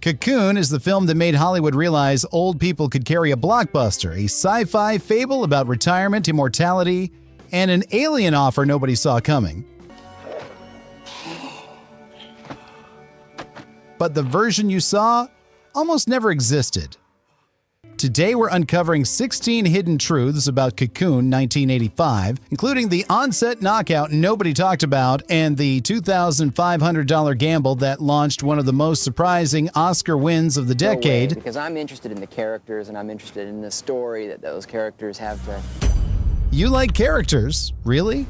Cocoon is the film that made Hollywood realize old people could carry a blockbuster, a sci-fi fable about retirement, immortality, and an alien offer nobody saw coming. But the version you saw almost never existed. Today we're uncovering 16 hidden truths about Cocoon 1985, including the on-set knockout nobody talked about and the $2,500 gamble that launched one of the most surprising Oscar wins of the decade. No way, because I'm interested in the characters and I'm interested in the story that those characters have to... You like characters, really?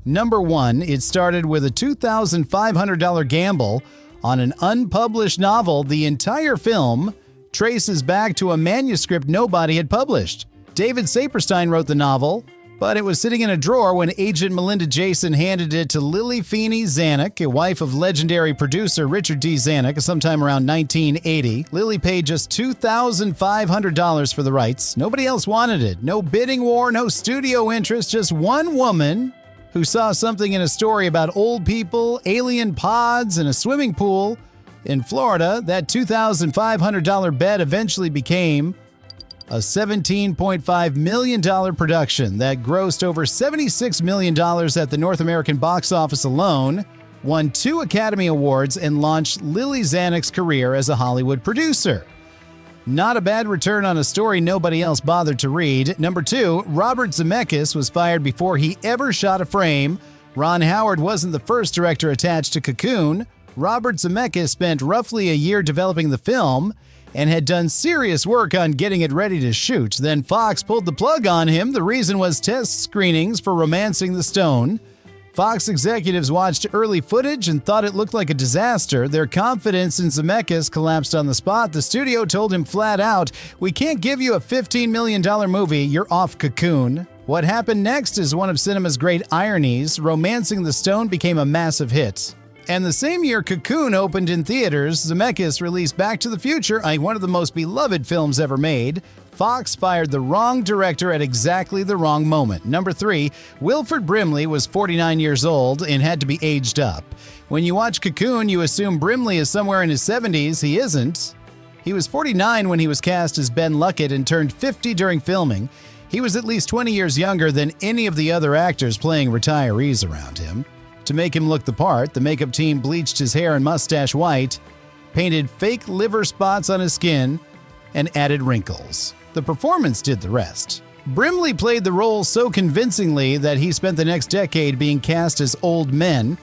Number 1, it started with a $2,500 gamble on an unpublished novel. The entire film traces back to a manuscript nobody had published. David Saperstein wrote the novel, but it was sitting in a drawer when agent Melinda Jason handed it to Lily Feeney Zanuck, a wife of legendary producer Richard D. Zanuck, sometime around 1980. Lily paid just $2,500 for the rights. Nobody else wanted it. No bidding war, no studio interest, just one woman who saw something in a story about old people, alien pods, and a swimming pool in Florida. That $2,500 bet eventually became a $17.5 million production that grossed over $76 million at the North American box office alone, won 2 Academy Awards, and launched Lily Zanuck's career as a Hollywood producer. Not a bad return on a story nobody else bothered to read. Number 2, Robert Zemeckis was fired before he ever shot a frame. Ron Howard wasn't the first director attached to Cocoon. Robert Zemeckis spent roughly a year developing the film and had done serious work on getting it ready to shoot. Then Fox pulled the plug on him. The reason was test screenings for Romancing the Stone. Fox executives watched early footage and thought it looked like a disaster. Their confidence in Zemeckis collapsed on the spot. The studio told him flat out, "We can't give you a $15 million movie. You're off Cocoon." What happened next is one of cinema's great ironies. Romancing the Stone became a massive hit. And the same year Cocoon opened in theaters, Zemeckis released Back to the Future, one of the most beloved films ever made. Fox fired the wrong director at exactly the wrong moment. Number 3, Wilford Brimley was 49 years old and had to be aged up. When you watch Cocoon, you assume Brimley is somewhere in his 70s. He isn't. He was 49 when he was cast as Ben Luckett and turned 50 during filming. He was at least 20 years younger than any of the other actors playing retirees around him. To make him look the part, the makeup team bleached his hair and mustache white, painted fake liver spots on his skin, and added wrinkles. The performance did the rest. Brimley played the role so convincingly that he spent the next decade being cast as old men,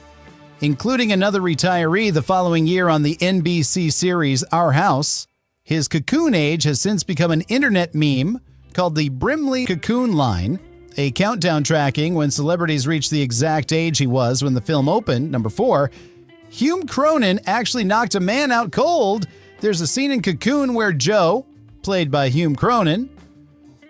including another retiree the following year on the NBC series Our House. His Cocoon age has since become an internet meme called the Brimley Cocoon line, a countdown tracking when celebrities reach the exact age he was when the film opened. Number 4, Hume Cronyn actually knocked a man out cold. There's a scene in Cocoon where Joe, played by Hume Cronyn,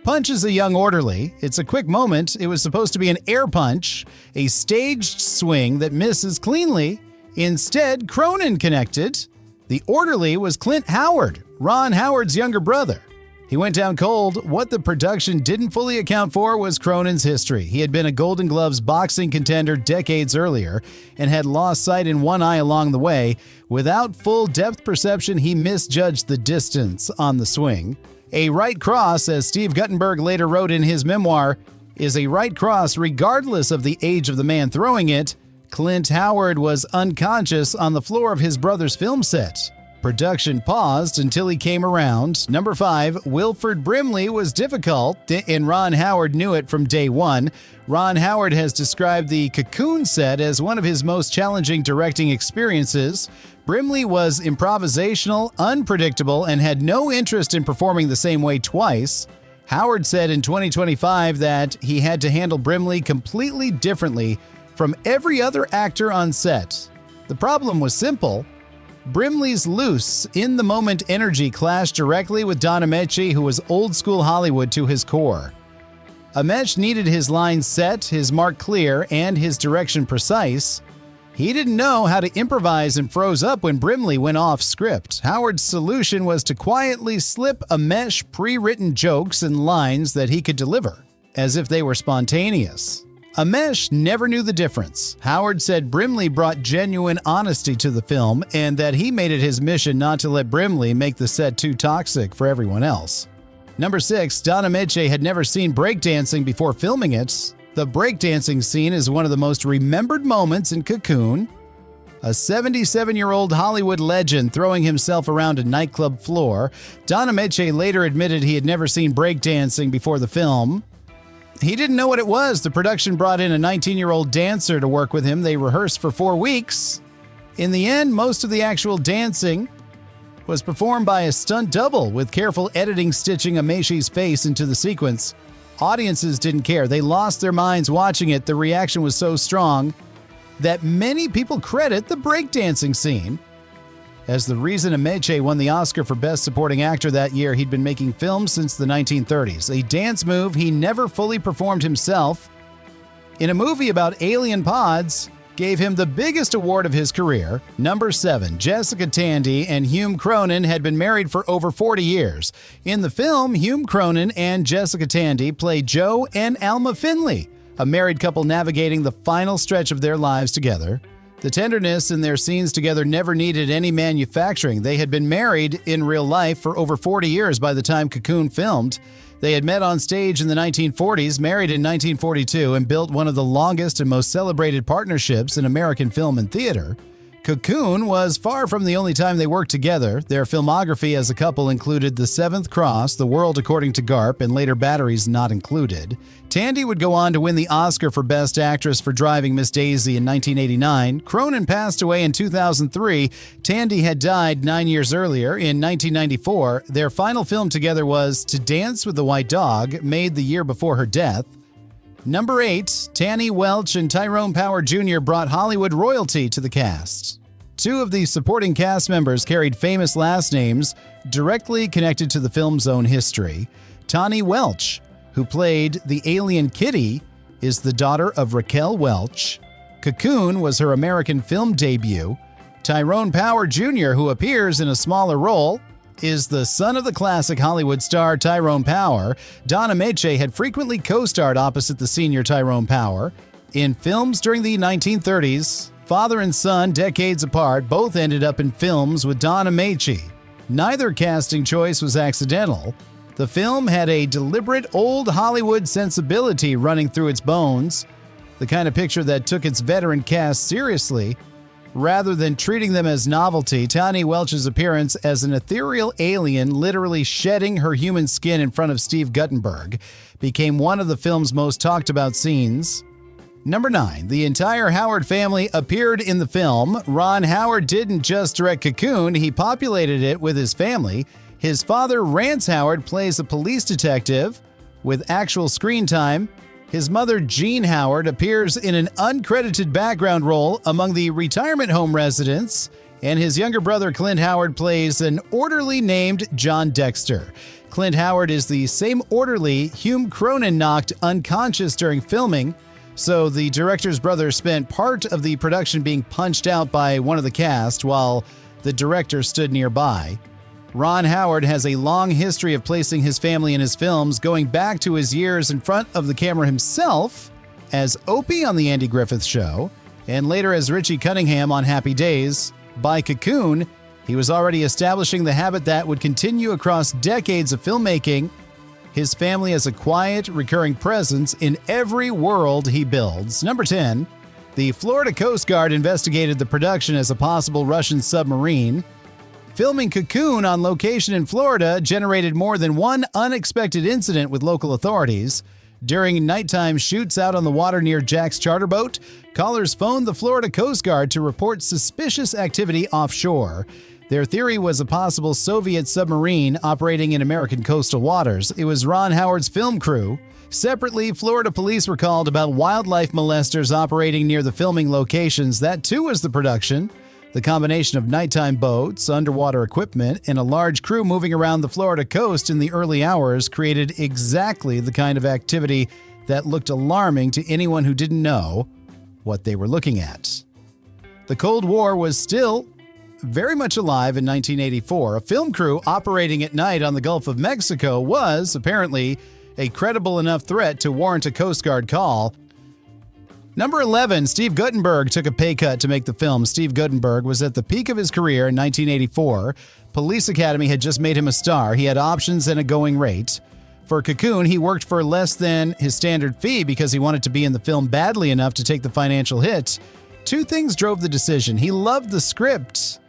punches a young orderly. It's a quick moment. It was supposed to be an air punch, a staged swing that misses cleanly. Instead, Cronyn connected. The orderly was Clint Howard, Ron Howard's younger brother. He went down cold. What the production didn't fully account for was Cronyn's history. He had been a Golden Gloves boxing contender decades earlier and had lost sight in one eye along the way. Without full depth perception, he misjudged the distance on the swing. A right cross, as Steve Guttenberg later wrote in his memoir, is a right cross regardless of the age of the man throwing it. Clint Howard was unconscious on the floor of his brother's film set. Production paused until he came around. Number 5, Wilford Brimley was difficult, and Ron Howard knew it from day one. Ron Howard has described the Cocoon set as one of his most challenging directing experiences. Brimley was improvisational, unpredictable, and had no interest in performing the same way twice. Howard said in 2025 that he had to handle Brimley completely differently from every other actor on set. The problem was simple. Brimley's loose, in-the-moment energy clashed directly with Don Ameche, who was old-school Hollywood to his core. Ameche needed his lines set, his mark clear, and his direction precise. He didn't know how to improvise and froze up when Brimley went off script. Howard's solution was to quietly slip Ameche pre-written jokes and lines that he could deliver, as if they were spontaneous. Ameche never knew the difference. Howard said Brimley brought genuine honesty to the film and that he made it his mission not to let Brimley make the set too toxic for everyone else. Number 6, Don Ameche had never seen breakdancing before filming it. The breakdancing scene is one of the most remembered moments in Cocoon. A 77-year-old Hollywood legend throwing himself around a nightclub floor, Don Ameche later admitted he had never seen breakdancing before the film. He didn't know what it was. The production brought in a 19-year-old dancer to work with him. They rehearsed for 4 weeks. In the end, most of the actual dancing was performed by a stunt double with careful editing stitching Ameche's face into the sequence. Audiences didn't care. They lost their minds watching it. The reaction was so strong that many people credit the breakdancing scene as the reason Ameche won the Oscar for Best Supporting Actor that year. He'd been making films since the 1930s, a dance move he never fully performed himself. In a movie about alien pods, gave him the biggest award of his career. Number 7, Jessica Tandy and Hume Cronyn had been married for over 40 years. In the film, Hume Cronyn and Jessica Tandy play Joe and Alma Finley, a married couple navigating the final stretch of their lives together. The tenderness in their scenes together never needed any manufacturing. They had been married in real life for over 40 years by the time Cocoon filmed. They had met on stage in the 1940s, married in 1942, and built one of the longest and most celebrated partnerships in American film and theater. Cocoon was far from the only time they worked together. Their filmography as a couple included The Seventh Cross, The World According to Garp, and later Batteries Not Included. Tandy would go on to win the Oscar for Best Actress for Driving Miss Daisy in 1989. Cronyn passed away in 2003. Tandy had died 9 years earlier in 1994. Their final film together was To Dance with the White Dog, made the year before her death. Number 8, Tahnee, Welch, and Tyrone Power Jr. brought Hollywood royalty to the cast. 2 of the supporting cast members carried famous last names directly connected to the film's own history. Tahnee Welch, who played the alien Kitty, is the daughter of Raquel Welch. Cocoon was her American film debut. Tyrone Power Jr., who appears in a smaller role, is the son of the classic Hollywood star Tyrone Power. Don Ameche had frequently co-starred opposite the senior Tyrone Power. In films during the 1930s, father and son, decades apart, both ended up in films with Don Ameche. Neither casting choice was accidental. The film had a deliberate old Hollywood sensibility running through its bones, the kind of picture that took its veteran cast seriously. Rather than treating them as novelty, Tahnee Welch's appearance as an ethereal alien literally shedding her human skin in front of Steve Guttenberg became one of the film's most talked about scenes. Number 9, the entire Howard family appeared in the film. Ron Howard didn't just direct Cocoon, he populated it with his family. His father, Rance Howard, plays a police detective with actual screen time. His mother, Jean Howard, appears in an uncredited background role among the retirement home residents, and his younger brother, Clint Howard, plays an orderly named John Dexter. Clint Howard is the same orderly Hume Cronyn knocked unconscious during filming, so the director's brother spent part of the production being punched out by one of the cast while the director stood nearby. Ron Howard has a long history of placing his family in his films, going back to his years in front of the camera himself as Opie on The Andy Griffith Show, and later as Richie Cunningham on Happy Days. By Cocoon, he was already establishing the habit that would continue across decades of filmmaking. His family is a quiet, recurring presence in every world he builds. Number 10, the Florida Coast Guard investigated the production as a possible Russian submarine. Filming Cocoon on location in Florida generated more than one unexpected incident with local authorities. During nighttime shoots out on the water near Jack's charter boat, callers phoned the Florida Coast Guard to report suspicious activity offshore. Their theory was a possible Soviet submarine operating in American coastal waters. It was Ron Howard's film crew. Separately, Florida police were called about wildlife molesters operating near the filming locations. That too was the production. The combination of nighttime boats, underwater equipment, and a large crew moving around the Florida coast in the early hours created exactly the kind of activity that looked alarming to anyone who didn't know what they were looking at. The Cold War was still very much alive in 1984. A film crew operating at night on the Gulf of Mexico was, apparently, a credible enough threat to warrant a Coast Guard call. Number 11, Steve Guttenberg took a pay cut to make the film. Steve Guttenberg was at the peak of his career in 1984. Police Academy had just made him a star. He had options and a going rate. For Cocoon, he worked for less than his standard fee because he wanted to be in the film badly enough to take the financial hit. Two things drove the decision. He loved the script,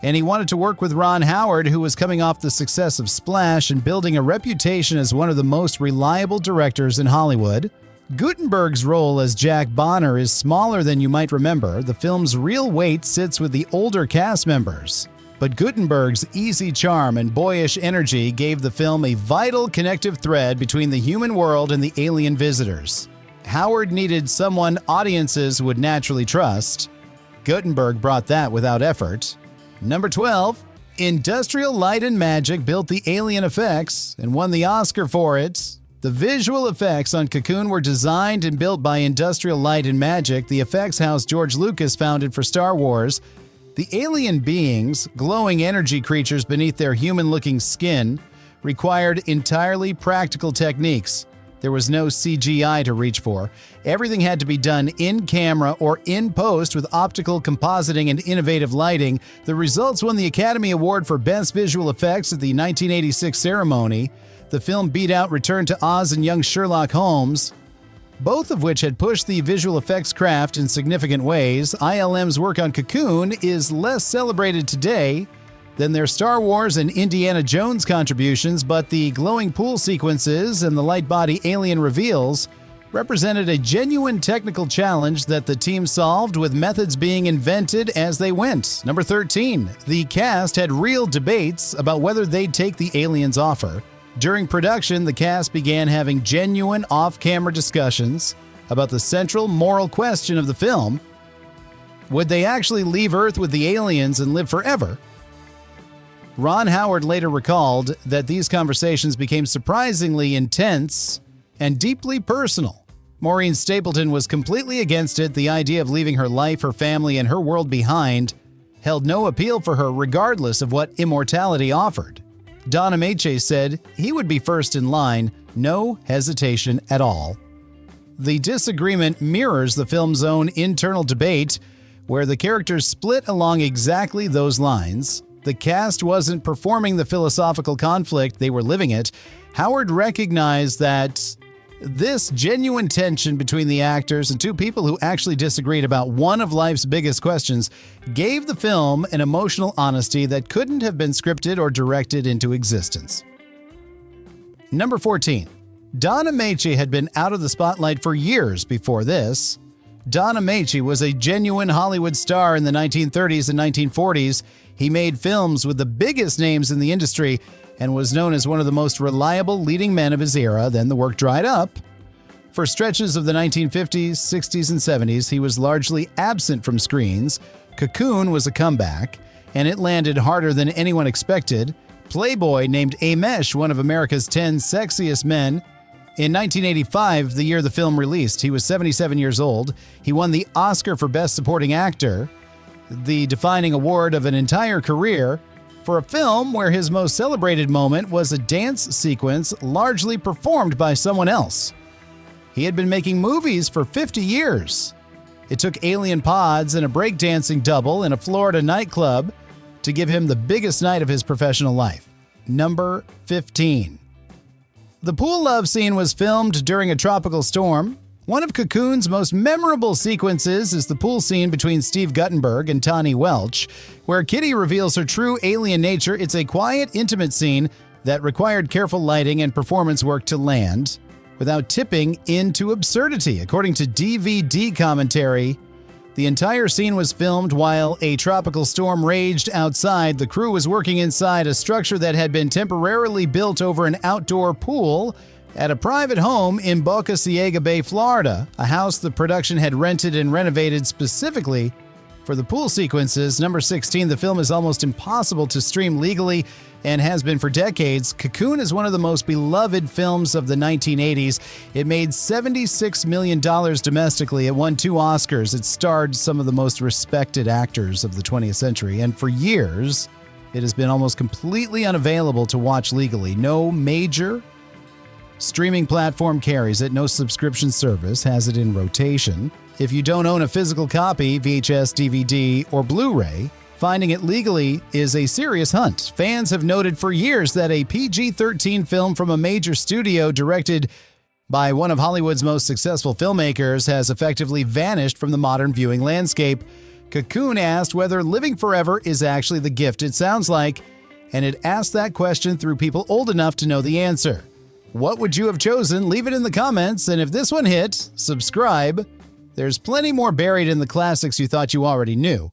and he wanted to work with Ron Howard, who was coming off the success of Splash and building a reputation as one of the most reliable directors in Hollywood. Guttenberg's role as Jack Bonner is smaller than you might remember. The film's real weight sits with the older cast members. But Guttenberg's easy charm and boyish energy gave the film a vital connective thread between the human world and the alien visitors. Howard needed someone audiences would naturally trust. Guttenberg brought that without effort. Number 12, Industrial Light and Magic built the alien effects and won the Oscar for it. The visual effects on Cocoon were designed and built by Industrial Light and Magic, the effects house George Lucas founded for Star Wars. The alien beings, glowing energy creatures beneath their human-looking skin, required entirely practical techniques. There was no CGI to reach for. Everything had to be done in camera or in post with optical compositing and innovative lighting. The results won the Academy Award for Best Visual Effects at the 1986 ceremony. The film beat out Return to Oz and Young Sherlock Holmes, both of which had pushed the visual effects craft in significant ways. ILM's work on Cocoon is less celebrated today than their Star Wars and Indiana Jones contributions, but the glowing pool sequences and the light body alien reveals represented a genuine technical challenge that the team solved with methods being invented as they went. Number 13, the cast had real debates about whether they'd take the aliens' offer. During production, the cast began having genuine off-camera discussions about the central moral question of the film. Would they actually leave Earth with the aliens and live forever? Ron Howard later recalled that these conversations became surprisingly intense and deeply personal. Maureen Stapleton was completely against it. The idea of leaving her life, her family, and her world behind held no appeal for her, regardless of what immortality offered. Don Ameche said he would be first in line, no hesitation at all. The disagreement mirrors the film's own internal debate, where the characters split along exactly those lines. The cast wasn't performing the philosophical conflict, they were living it. Howard recognized that this genuine tension between the actors and two people who actually disagreed about one of life's biggest questions gave the film an emotional honesty that couldn't have been scripted or directed into existence. Number 14. Don Ameche had been out of the spotlight for years before this. Don Ameche was a genuine Hollywood star in the 1930s and 1940s. He made films with the biggest names in the industry and was known as one of the most reliable leading men of his era. Then the work dried up. For stretches of the 1950s, 60s, and 70s, he was largely absent from screens. Cocoon was a comeback, and it landed harder than anyone expected. Playboy named Ameche one of America's 10 sexiest men. In 1985, the year the film released, he was 77 years old. He won the Oscar for Best Supporting Actor, the defining award of an entire career, for a film where his most celebrated moment was a dance sequence largely performed by someone else. He had been making movies for 50 years. It took alien pods and a breakdancing double in a Florida nightclub to give him the biggest night of his professional life. Number 15. The pool love scene was filmed during a tropical storm. One of Cocoon's most memorable sequences is the pool scene between Steve Guttenberg and Tahnee Welch, where Kitty reveals her true alien nature. It's a quiet, intimate scene that required careful lighting and performance work to land without tipping into absurdity. According to DVD commentary, the entire scene was filmed while a tropical storm raged outside. The crew was working inside a structure that had been temporarily built over an outdoor pool at a private home in Boca Ciega Bay, Florida, a house the production had rented and renovated specifically for the pool sequences. Number 16, the film is almost impossible to stream legally and has been for decades. Cocoon is one of the most beloved films of the 1980s. It made $76 million domestically. It won 2 Oscars. It starred some of the most respected actors of the 20th century. And for years, it has been almost completely unavailable to watch legally. No major streaming platform carries it. No subscription service has it in rotation. if you don't own a physical copy, VHS, DVD, or Blu-ray, finding it legally is a serious hunt. Fans have noted for years that a PG-13 film from a major studio directed by one of Hollywood's most successful filmmakers has effectively vanished from the modern viewing landscape. Cocoon asked whether living forever is actually the gift it sounds like, and it asked that question through people old enough to know the answer. What would you have chosen? Leave it in the comments, and if this one hit, subscribe. There's plenty more buried in the classics you thought you already knew.